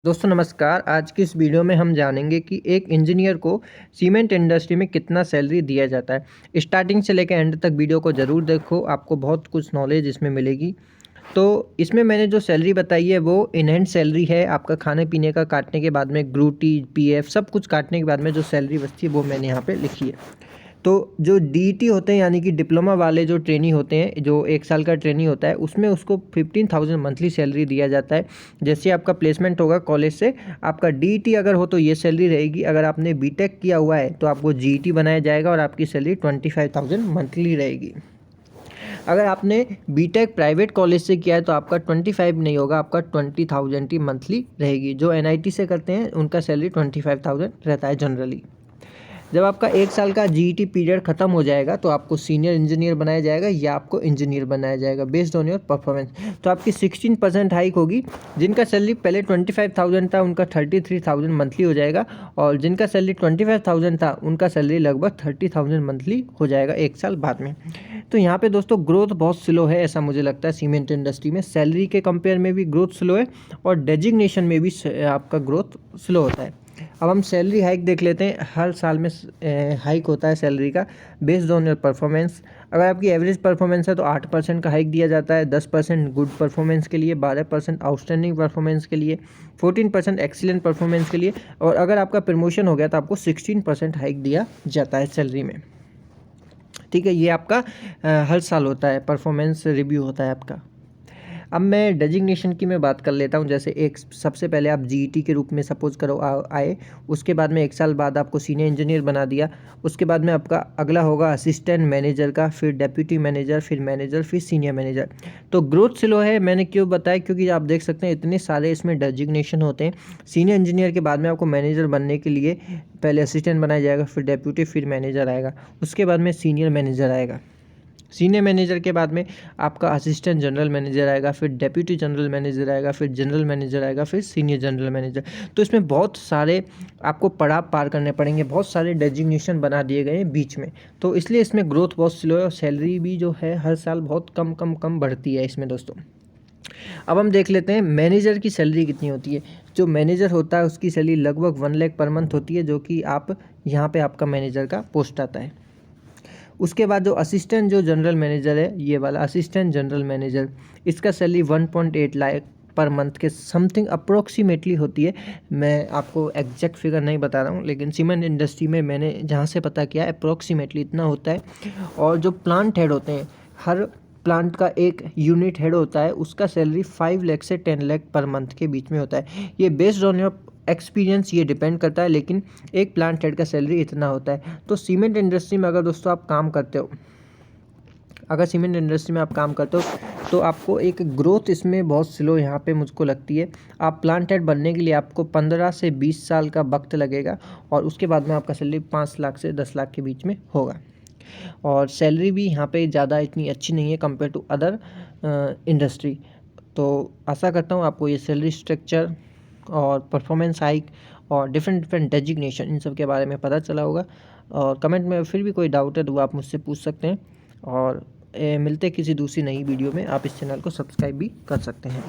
दोस्तों नमस्कार। आज की इस वीडियो में हम जानेंगे कि एक इंजीनियर को सीमेंट इंडस्ट्री में कितना सैलरी दिया जाता है। स्टार्टिंग से लेकर एंड तक वीडियो को ज़रूर देखो, आपको बहुत कुछ नॉलेज इसमें मिलेगी। तो इसमें मैंने जो सैलरी बताई है वो इन हैंड सैलरी है। आपका खाने पीने का काटने के बाद में ग्रूटी पीएफ सब कुछ काटने के बाद में जो सैलरी बचती है वो मैंने यहाँ पे लिखी है। तो जो डीईटी होते हैं यानी कि डिप्लोमा वाले जो ट्रेनी होते हैं, जो 1 साल का ट्रेनी होता है, उसमें उसको 15,000 मंथली सैलरी दिया जाता है। जैसे आपका प्लेसमेंट होगा कॉलेज से, आपका डीईटी अगर हो तो ये सैलरी रहेगी। अगर आपने बीटेक किया हुआ है तो आपको जीईटी बनाया जाएगा और आपकी सैलरी 25,000 मंथली रहेगी। अगर आपने बीटेक प्राइवेट कॉलेज से किया है तो आपका 25 नहीं होगा, आपका 20,000 ही मंथली रहेगी। जो एनआईटी से करते हैं उनका सैलरी 25,000 रहता है जनरली। जब आपका 1 साल का जीईटी पीरियड ख़त्म हो जाएगा तो आपको सीनियर इंजीनियर बनाया जाएगा या आपको इंजीनियर बनाया जाएगा बेस्ड ऑन योर परफॉर्मेंस। तो आपकी 16% हाइक होगी। जिनका सैलरी पहले 25,000 था उनका 33,000 मंथली हो जाएगा, और जिनका सैलरी 25,000 था उनका सैलरी लगभग 30,000 मंथली हो जाएगा 1 साल बाद में। तो यहाँ पे दोस्तों ग्रोथ बहुत स्लो है, ऐसा मुझे लगता है। सीमेंट इंडस्ट्री में सैलरी के कंपेयर में भी ग्रोथ स्लो है और डेजिग्नेशन में भी आपका ग्रोथ स्लो होता है। अब हम सैलरी हाइक देख लेते हैं। हर साल में हाइक होता है सैलरी का बेस्ड ऑन योर परफॉर्मेंस। अगर आपकी एवरेज परफॉर्मेंस है तो 8% का हाइक दिया जाता है, 10% गुड परफॉर्मेंस के लिए, 12% आउटस्टैंडिंग परफॉर्मेंस के लिए, 14% एक्सीलेंट परफॉर्मेंस के लिए, और अगर आपका प्रमोशन हो गया तो आपको 16% हाइक दिया जाता है सैलरी में। ठीक है, ये आपका हर साल होता है, परफॉर्मेंस रिव्यू होता है आपका। अब मैं डेजिग्नेशन की मैं बात कर लेता हूँ। जैसे एक सबसे पहले आप जीईटी के रूप में सपोज करो आए, उसके बाद में 1 साल बाद आपको सीनियर इंजीनियर बना दिया। उसके बाद में आपका अगला होगा असिस्टेंट मैनेजर का, फिर डेप्यूटी मैनेजर, फिर मैनेजर, फिर सीनियर मैनेजर। तो ग्रोथ स्लो है, मैंने क्यों बताया, क्योंकि आप देख सकते हैं इतने सारे इसमें डेजिग्नेशन होते हैं। सीनियर इंजीनियर के बाद में आपको मैनेजर बनने के लिए पहले असिस्टेंट बनाया जाएगा, फिर डेप्यूटी, फिर मैनेजर आएगा, उसके बाद में सीनियर मैनेजर आएगा। सीनियर मैनेजर के बाद में आपका असिस्टेंट जनरल मैनेजर आएगा, फिर डेप्यूटी जनरल मैनेजर आएगा, फिर जनरल मैनेजर आएगा, फिर सीनियर जनरल मैनेजर। तो इसमें बहुत सारे आपको पड़ाव पार करने पड़ेंगे, बहुत सारे डेजिग्नेशन बना दिए गए हैं बीच में। तो इसलिए इसमें ग्रोथ बहुत स्लो है और सैलरी भी जो है हर साल बहुत कम बढ़ती है इसमें दोस्तों। अब हम देख लेते हैं मैनेजर की सैलरी कितनी होती है। जो मैनेजर होता है उसकी सैलरी लगभग 1 लाख पर मंथ होती है, जो कि आप यहाँ पे आपका मैनेजर का पोस्ट आता है। उसके बाद जो असिस्टेंट जो जनरल मैनेजर है, ये वाला असिस्टेंट जनरल मैनेजर, इसका सैलरी 1.8 लाख पर मंथ के समथिंग अप्रोक्सीमेटली होती है। मैं आपको एग्जैक्ट फिगर नहीं बता रहा हूँ, लेकिन सीमेंट इंडस्ट्री में मैंने जहाँ से पता किया अप्रोक्सीमेटली इतना होता है। और जो प्लांट हेड होते हैं, हर प्लांट का एक यूनिट हेड होता है, उसका सैलरी 5 लाख से 10 लाख पर मंथ के बीच में होता है। ये बेस्ड ऑन योर एक्सपीरियंस ये डिपेंड करता है, लेकिन एक प्लांट हेड का सैलरी इतना होता है। तो सीमेंट इंडस्ट्री में अगर दोस्तों आप काम करते हो, अगर सीमेंट इंडस्ट्री में आप काम करते हो तो आपको एक ग्रोथ इसमें बहुत स्लो यहाँ पे मुझको लगती है। आप प्लांट हेड बनने के लिए आपको 15 से 20 साल का वक्त लगेगा, और उसके बाद में आपका सैलरी 5 लाख से 10 लाख के बीच में होगा। और सैलरी भी यहाँ पे ज़्यादा इतनी अच्छी नहीं है कंपेयर टू अदर इंडस्ट्री। तो आशा करता हूँ आपको ये सैलरी स्ट्रक्चर और परफॉर्मेंस हाइक और डिफरेंट डेजिग्नेशन इन सब के बारे में पता चला होगा। और कमेंट में फिर भी कोई डाउट है तो वो आप मुझसे पूछ सकते हैं। और मिलते किसी दूसरी नई वीडियो में। आप इस चैनल को सब्सक्राइब भी कर सकते हैं।